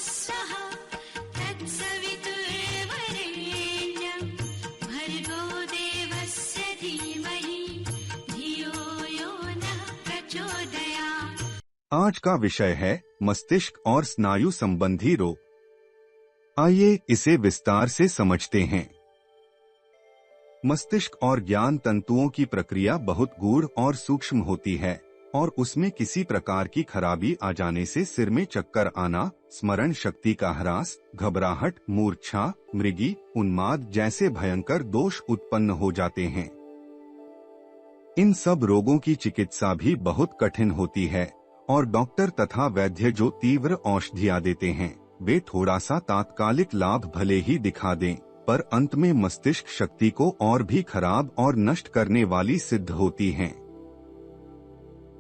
स्वः तत्सवितुर्वरेण्यं भर्गो देवस्य धीमहि धियो यो नः प्रचोदयात्। आज का विषय है मस्तिष्क और स्नायु संबंधी रोग। आइए इसे विस्तार से समझते हैं। मस्तिष्क और ज्ञान तंतुओं की प्रक्रिया बहुत गूढ़ और सूक्ष्म होती है और उसमें किसी प्रकार की खराबी आ जाने से सिर में चक्कर आना, स्मरण शक्ति का ह्रास, घबराहट, मूर्छा, मृगी, उन्माद जैसे भयंकर दोष उत्पन्न हो जाते हैं। इन सब रोगों की चिकित्सा भी बहुत कठिन होती है और डॉक्टर तथा वैद्य जो तीव्र औषधियां देते हैं वे थोड़ा सा तात्कालिक लाभ भले ही दिखा दें, पर अंत में मस्तिष्क शक्ति को और भी खराब और नष्ट करने वाली सिद्ध होती हैं।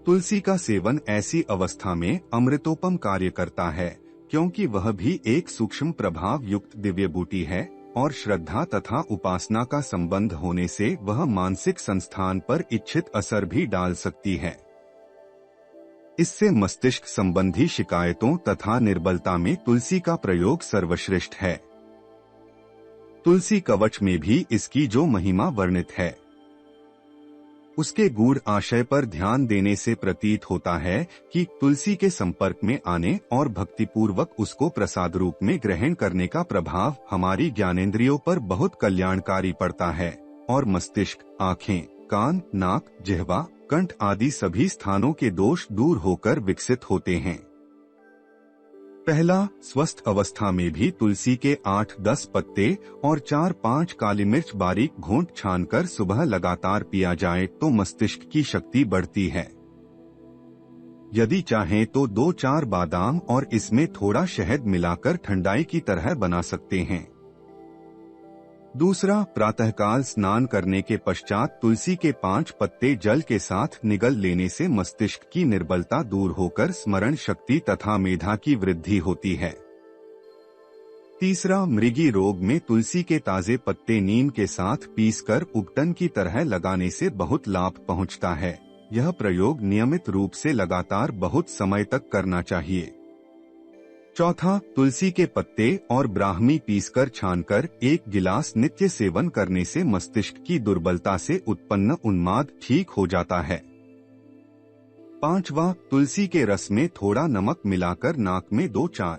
तुलसी का सेवन ऐसी अवस्था में अमृतोपम कार्य करता है, क्योंकि वह भी एक सूक्ष्म प्रभाव युक्त दिव्य बूटी है और श्रद्धा तथा उपासना का संबंध होने से वह मानसिक संस्थान पर इच्छित असर भी डाल सकती है। इससे मस्तिष्क संबंधी शिकायतों तथा निर्बलता में तुलसी का प्रयोग सर्वश्रेष्ठ है। तुलसी कवच में भी इसकी जो महिमा वर्णित है, उसके गूढ़ आशय पर ध्यान देने से प्रतीत होता है कि तुलसी के संपर्क में आने और भक्तिपूर्वक उसको प्रसाद रूप में ग्रहण करने का प्रभाव हमारी ज्ञानेंद्रियों पर बहुत कल्याणकारी पड़ता है और मस्तिष्क, आँखें, कान, नाक, जिह्वा, कंठ आदि सभी स्थानों के दोष दूर होकर विकसित होते हैं। पहला, स्वस्थ अवस्था में भी तुलसी के 8-10 पत्ते और 4-5 काली मिर्च बारीक घोंट छानकर सुबह लगातार पिया जाए तो मस्तिष्क की शक्ति बढ़ती है। यदि चाहें तो 2-4 बादाम और इसमें थोड़ा शहद मिलाकर ठंडाई की तरह बना सकते हैं। दूसरा, प्रातःकाल स्नान करने के पश्चात तुलसी के 5 पत्ते जल के साथ निगल लेने से मस्तिष्क की निर्बलता दूर होकर स्मरण शक्ति तथा मेधा की वृद्धि होती है। तीसरा, मृगी रोग में तुलसी के ताजे पत्ते नीम के साथ पीसकर उबटन की तरह लगाने से बहुत लाभ पहुंचता है। यह प्रयोग नियमित रूप से लगातार बहुत समय तक करना चाहिए। चौथा, तुलसी के पत्ते और ब्राह्मी पीसकर छानकर 1 गिलास नित्य सेवन करने से मस्तिष्क की दुर्बलता से उत्पन्न उन्माद ठीक हो जाता है। पांचवा, तुलसी के रस में थोड़ा नमक मिलाकर नाक में 2-4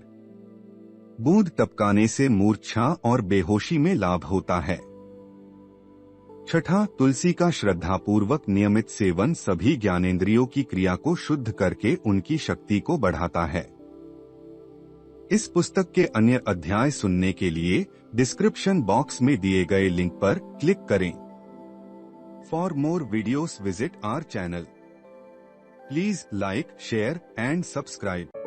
बूंद टपकाने से मूर्छा और बेहोशी में लाभ होता है। छठा, तुलसी का श्रद्धापूर्वक नियमित सेवन सभी ज्ञानेंद्रियों की क्रिया को शुद्ध करके उनकी शक्ति को बढ़ाता है। इस पुस्तक के अन्य अध्याय सुनने के लिए डिस्क्रिप्शन बॉक्स में दिए गए लिंक पर क्लिक करें। For more videos visit our channel. Please like, share and subscribe.